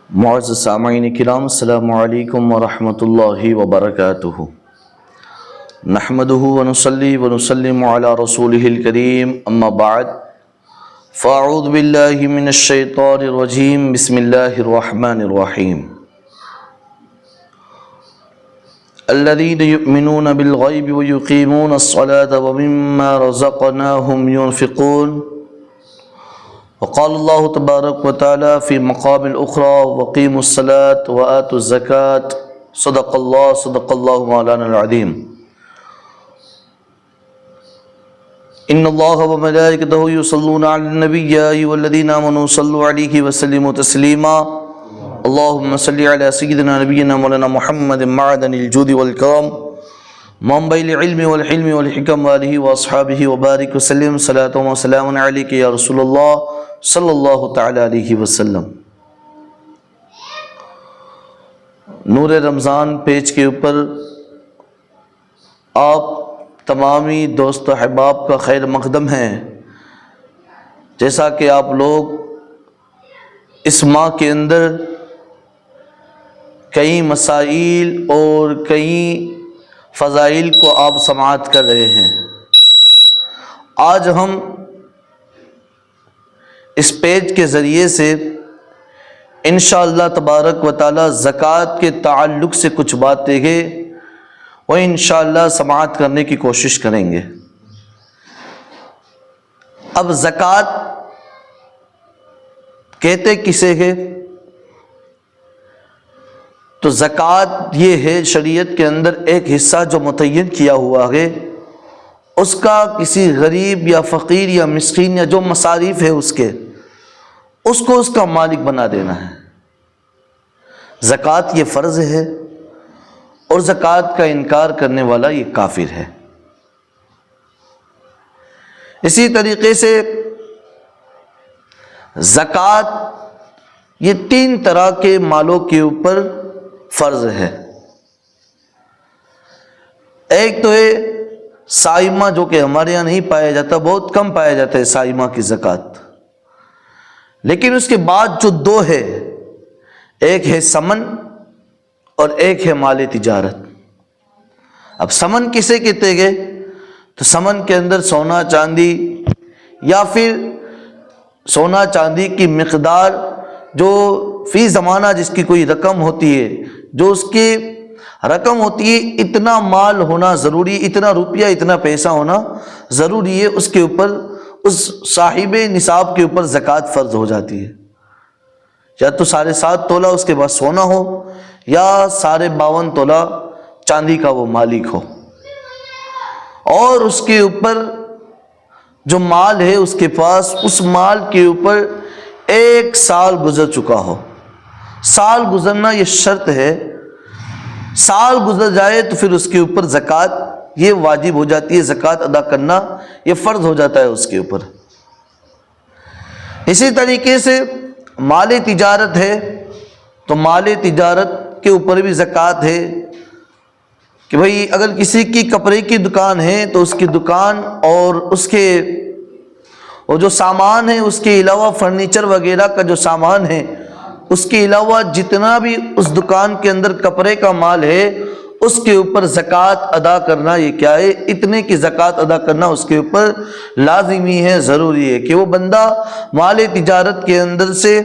معزز سامعین کرام، السلام علیکم ورحمۃ اللہ وبرکاتہ۔ نحمده ونصلی ونسلم علی رسولہ الکریم، اما بعد فاعوذ باللہ من الشیطان الرجیم، بسم اللہ الرحمن الرحیم۔ الذین یؤمنون بالغیب ویقیمون الصلاة ومما رزقناہم ينفقون۔ وقال اللہ تبارک وتعالی فی مقام الاخری وقیموا الصلاة وآتوا الزکاة، صدق اللہ مولانا العظیم۔ ان اللہ وملائکتہ یصلون علی النبی یا ایھا الذین آمنوا صلوا علیہ وسلموا تسلیما۔ اللہم صل علی سیدنا نبینا مولانا محمد معدن الجود والکرم، منبع العلم والحلم والحکم، وآلہ واصحابہ وبارک وسلم، صلاۃ و سلام علیک یا رسول اللہ صلی اللہ تعالی علیہ وسلم۔ نور رمضان پیج کے اوپر آپ تمامی دوست و احباب کا خیر مقدم ہے۔ جیسا کہ آپ لوگ اس ماہ کے اندر کئی مسائل اور کئی فضائل کو آپ سماعت کر رہے ہیں، آج ہم اس پیج کے ذریعے سے انشاءاللہ تبارک و تعالی زکوٰۃ کے تعلق سے کچھ باتیں ہیں وہ انشاءاللہ سماعت کرنے کی کوشش کریں گے۔ اب زکوٰۃ کہتے کسے ہے؟ تو زکوٰۃ یہ ہے شریعت کے اندر ایک حصہ جو متعین کیا ہوا ہے، اس کا کسی غریب یا فقیر یا مسکین یا جو مصارف ہے اس کو اس کا مالک بنا دینا ہے۔ زکوٰۃ یہ فرض ہے، اور زکوٰۃ کا انکار کرنے والا یہ کافر ہے۔ اسی طریقے سے زکوٰۃ یہ 3 طرح کے مالوں کے اوپر فرض ہے۔ ایک تو ہے سائمہ، جو کہ ہمارے یہاں نہیں پایا جاتا، بہت کم پایا جاتا ہے سائمہ کی زکوٰۃ، لیکن اس کے بعد جو 2 ہے، ایک ہے سمن اور ایک ہے مال تجارت۔ اب سمن کسے کہتے گئے؟ تو سمن کے اندر سونا چاندی، یا پھر سونا چاندی کی مقدار جو فی زمانہ جس کی کوئی رقم ہوتی ہے، جو اس کی رقم ہوتی ہے، اتنا مال ہونا ضروری، اتنا روپیہ اتنا پیسہ ہونا ضروری ہے، اس کے اوپر اس صاحب نصاب کے اوپر زکوٰۃ فرض ہو جاتی ہے۔ یا تو 7.5 تولہ اس کے پاس سونا ہو، یا 52.5 تولہ چاندی کا وہ مالک ہو، اور اس کے اوپر جو مال ہے اس کے پاس، اس مال کے اوپر 1 سال گزر چکا ہو۔ سال گزرنا یہ شرط ہے، سال گزر جائے تو پھر اس کے اوپر زکوٰۃ یہ واجب ہو جاتی ہے، زکوٰۃ ادا کرنا یہ فرض ہو جاتا ہے اس کے اوپر۔ اسی طریقے سے مال تجارت ہے، تو مال تجارت کے اوپر بھی زکوٰۃ ہے کہ بھئی اگر کسی کی کپڑے کی دکان ہے تو اس کی دکان اور اس کے وہ جو سامان ہے، اس کے علاوہ فرنیچر وغیرہ کا جو سامان ہے، اس کے علاوہ جتنا بھی اس دکان کے اندر کپڑے کا مال ہے، اس کے اوپر زکوٰۃ ادا کرنا یہ کیا ہے؟ اتنے کی زکوٰۃ ادا کرنا اس کے اوپر لازمی ہے، ضروری ہے کہ وہ بندہ مال تجارت کے اندر سے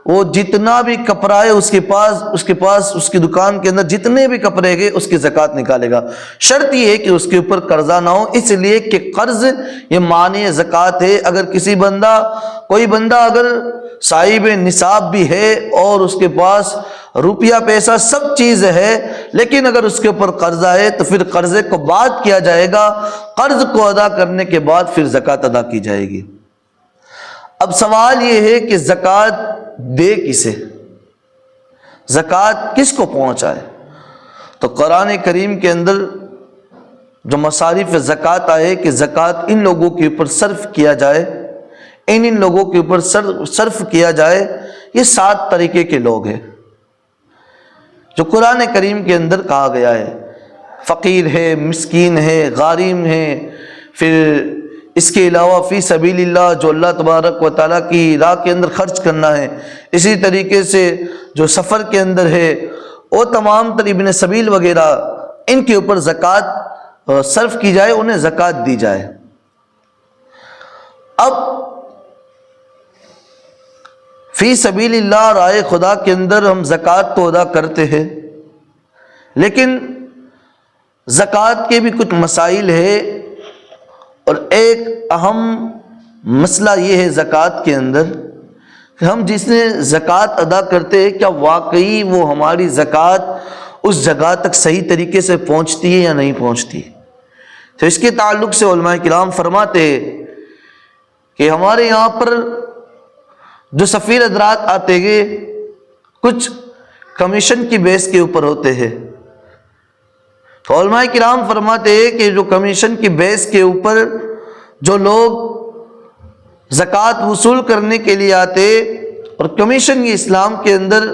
وہ جتنا بھی کپڑا ہے اس کے پاس اس کی دکان کے اندر جتنے بھی کپڑے گئے اس کی زکوٰۃ نکالے گا۔ شرط یہ ہے کہ اس کے اوپر قرضہ نہ ہو، اس لیے کہ قرض یہ مانع زکوٰۃ ہے۔ اگر کوئی بندہ اگر صاحب نصاب بھی ہے اور اس کے پاس روپیہ پیسہ سب چیز ہے، لیکن اگر اس کے اوپر قرضہ ہے تو پھر قرضے کو بعد کیا جائے گا، قرض کو ادا کرنے کے بعد پھر زکوٰۃ ادا کی جائے گی۔ اب سوال یہ ہے کہ زکوٰۃ دے کسے؟ زکوٰۃ کس کو پہنچائے؟ تو قرآن کریم کے اندر جو مصارف زکوٰۃ آئے کہ زکوٰۃ ان لوگوں کے اوپر صرف کیا جائے، ان لوگوں کے اوپر صرف کیا جائے، یہ 7 طریقے کے لوگ ہیں جو قرآن کریم کے اندر کہا گیا ہے۔ فقیر ہے، مسکین ہے، غارم ہے، پھر اس کے علاوہ فی سبیل اللہ جو اللہ تبارک و تعالیٰ کی راہ کے اندر خرچ کرنا ہے، اسی طریقے سے جو سفر کے اندر ہے وہ تمام تر ابن سبیل وغیرہ، ان کے اوپر زکوٰۃ صرف کی جائے، انہیں زکوٰۃ دی جائے۔ اب فی سبیل اللہ رائے خدا کے اندر ہم زکوٰۃ تو ادا کرتے ہیں، لیکن زکوٰۃ کے بھی کچھ مسائل ہے، اور ایک اہم مسئلہ یہ ہے زکوٰۃ کے اندر کہ ہم جس نے زکوٰۃ ادا کرتے ہیں کیا واقعی وہ ہماری زکوٰۃ اس جگہ تک صحیح طریقے سے پہنچتی ہے یا نہیں پہنچتی۔ تو اس کے تعلق سے علماء کرام فرماتے ہیں کہ ہمارے یہاں پر جو سفیر حضرات آتے ہیں کچھ کمیشن کی بیس کے اوپر ہوتے ہیں، تو علماء کرام فرماتے ہیں کہ جو کمیشن کی بیس کے اوپر جو لوگ زکوٰۃ وصول کرنے کے لیے آتے، اور کمیشن یہ اسلام کے اندر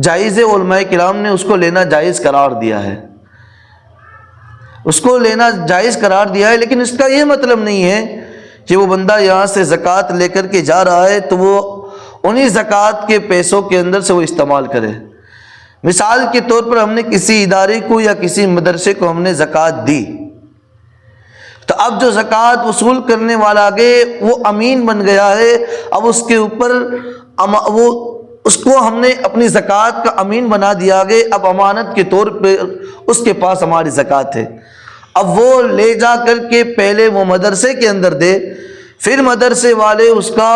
جائز ہے، علماء کرام نے اس کو لینا جائز قرار دیا ہے، اس کو لینا جائز قرار دیا ہے، لیکن اس کا یہ مطلب نہیں ہے کہ وہ بندہ یہاں سے زکوٰۃ لے کر کے جا رہا ہے تو وہ انہی زکوٰۃ کے پیسوں کے اندر سے وہ استعمال کرے۔ مثال کے طور پر ہم نے کسی ادارے کو یا کسی مدرسے کو ہم نے زکوٰۃ دی، تو اب جو زکوٰۃ وصول کرنے والا آگے وہ امین بن گیا ہے، اب اس کے اوپر اس کو ہم نے اپنی زکوٰۃ کا امین بنا دیا گیا، اب امانت کے طور پہ اس کے پاس ہماری زکوٰۃ ہے، اب وہ لے جا کر کے پہلے وہ مدرسے کے اندر دے، پھر مدرسے والے اس کا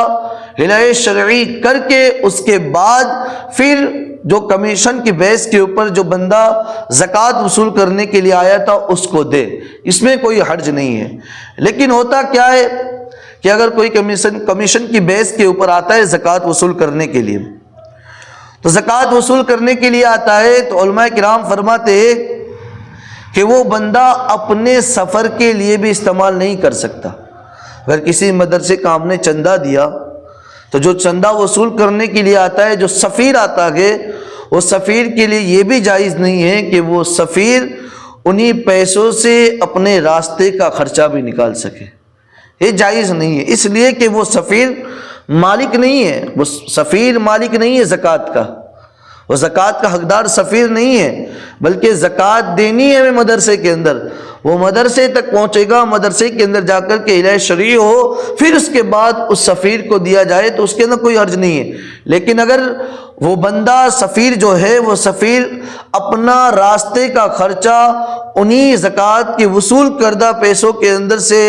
ہدایت شرعی کر کے اس کے بعد پھر جو کمیشن کی بیس کے اوپر جو بندہ زکوٰۃ وصول کرنے کے لیے آیا تھا اس کو دے، اس میں کوئی حرج نہیں ہے۔ لیکن ہوتا کیا ہے کہ اگر کوئی کمیشن کی بیس کے اوپر آتا ہے زکوٰۃ وصول کرنے کے لیے، تو زکوٰۃ وصول کرنے کے لیے آتا ہے تو علماء کرام فرماتے ہیں کہ وہ بندہ اپنے سفر کے لیے بھی استعمال نہیں کر سکتا۔ اگر کسی مدرسے کا ہم نے چندہ دیا تو جو چندہ وصول کرنے کے لیے آتا ہے، جو سفیر آتا ہے، وہ سفیر کے لیے یہ بھی جائز نہیں ہے کہ وہ سفیر انہی پیسوں سے اپنے راستے کا خرچہ بھی نکال سکے، یہ جائز نہیں ہے، اس لیے کہ وہ سفیر مالک نہیں ہے، وہ سفیر مالک نہیں ہے زکوٰۃ کا، وہ زکوٰۃ کا حقدار سفیر نہیں ہے، بلکہ زکوٰۃ دینی ہے ہمیں مدرسے کے اندر، وہ مدرسے تک پہنچے گا، مدرسے کے اندر جا کر کے ہدایت شرعی ہو، پھر اس کے بعد اس سفیر کو دیا جائے تو اس کے اندر کوئی حرج نہیں ہے۔ لیکن اگر وہ بندہ سفیر جو ہے وہ سفیر اپنا راستے کا خرچہ انہی زکوٰۃ کی وصول کردہ پیسوں کے اندر سے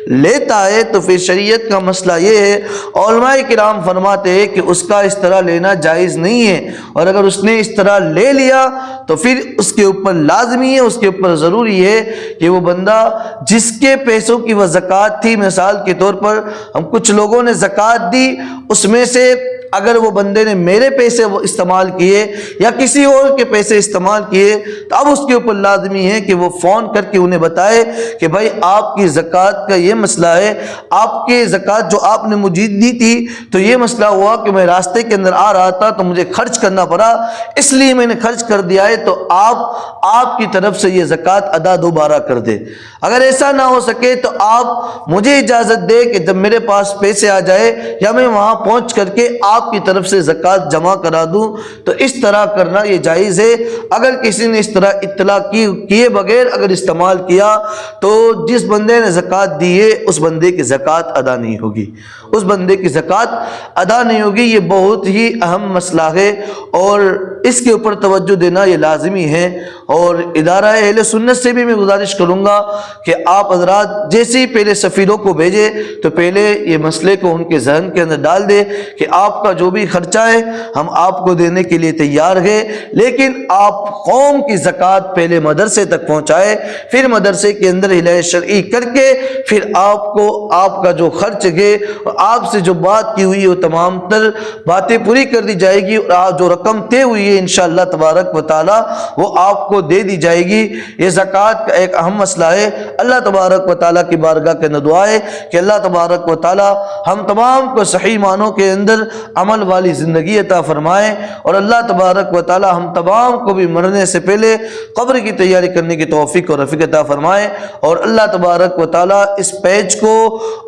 لیتا ہے تو پھر شریعت کا مسئلہ یہ ہے، علماء کرام فرماتے ہیں کہ اس کا اس طرح لینا جائز نہیں ہے، اور اگر اس نے اس طرح لے لیا تو پھر اس کے اوپر لازمی ہے، اس کے اوپر ضروری ہے کہ وہ بندہ جس کے پیسوں کی وہ زکوٰۃ تھی، مثال کے طور پر ہم کچھ لوگوں نے زکوٰۃ دی، اس میں سے اگر وہ بندے نے میرے پیسے وہ استعمال کیے یا کسی اور کے پیسے استعمال کیے تو اب اس کے اوپر لازمی ہے کہ وہ فون کر کے انہیں بتائے کہ بھائی آپ کی زکوٰۃ کا یہ مسئلہ ہے، آپ کے زکوٰۃ جو آپ نے مجھے دی تھی تو یہ مسئلہ ہوا کہ میں راستے کے اندر آ رہا تھا تو مجھے خرچ کرنا پڑا، اس لیے میں نے خرچ کر دیا ہے، تو آپ کی طرف سے یہ زکوٰۃ ادا دوبارہ کر دے۔ اگر ایسا نہ ہو سکے تو آپ مجھے اجازت دے کہ جب میرے پاس پیسے آ جائے یا میں وہاں پہنچ کر کے آپ کی طرف سے زکوٰۃ جمع کرا دوں، تو اس طرح کرنا یہ جائز ہے۔ اگر کسی نے اس طرح اطلاع کیے بغیر اگر استعمال کیا تو جس بندے نے زکوٰۃ دی ہے اس بندے کی زکوٰۃ ادا نہیں ہوگی، اس بندے کی زکوٰۃ ادا نہیں ہوگی۔ یہ بہت ہی اہم مسئلہ ہے اور اس کے اوپر توجہ دینا یہ لازمی ہے، اور ادارہ اہل سنت سے بھی میں گزارش کروں گا کہ آپ حضرات جیسے ہی پہلے سفیروں کو بھیجے تو پہلے یہ مسئلے کو ان کے ذہن کے اندر ڈال دے کہ آپ کا جو بھی خرچہ ہے ہم آپ کو دینے کے لیے تیار ہیں، لیکن آپ قوم کی زکوٰۃ پہلے مدرسے تک پہنچائے، پھر مدرسے کے اندر ہدایت شرعی کر کے پھر آپ کو آپ کا جو خرچ ہے اور آپ سے جو بات کی ہوئی ہے وہ تمام تر باتیں پوری کر دی جائے گی، اور آپ جو رقم طے ہوئی ہے انشاءاللہ تبارک و تعالی وہ آپ کو کو دے دی جائے گی۔ یہ زکوٰۃ کا ایک اہم مسئلہ ہے۔ اللہ تبارک و تعالیٰ کی بارگاہ کے دعا ہے کہ اللہ تبارک و تعالیٰ ہم تمام کو صحیح معنوں کے اندر عمل والی زندگی عطا فرمائے، اور اللہ تبارک و تعالیٰ ہم تمام کو بھی مرنے سے پہلے قبر کی تیاری کرنے کی توفیق اور رفیق عطا فرمائے، اور اللہ تبارک و تعالیٰ اس پیج کو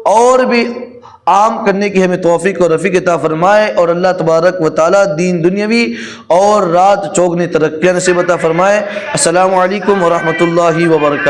اور بھی عام کرنے کی ہمیں توفیق اور رفیق عطا فرمائے، اور اللہ تبارک و تعالیٰ دین دنیاوی اور رات چوگنی ترقیاں نصیب عطا فرمائے۔ السلام علیکم ورحمۃ اللہ وبرکاتہ۔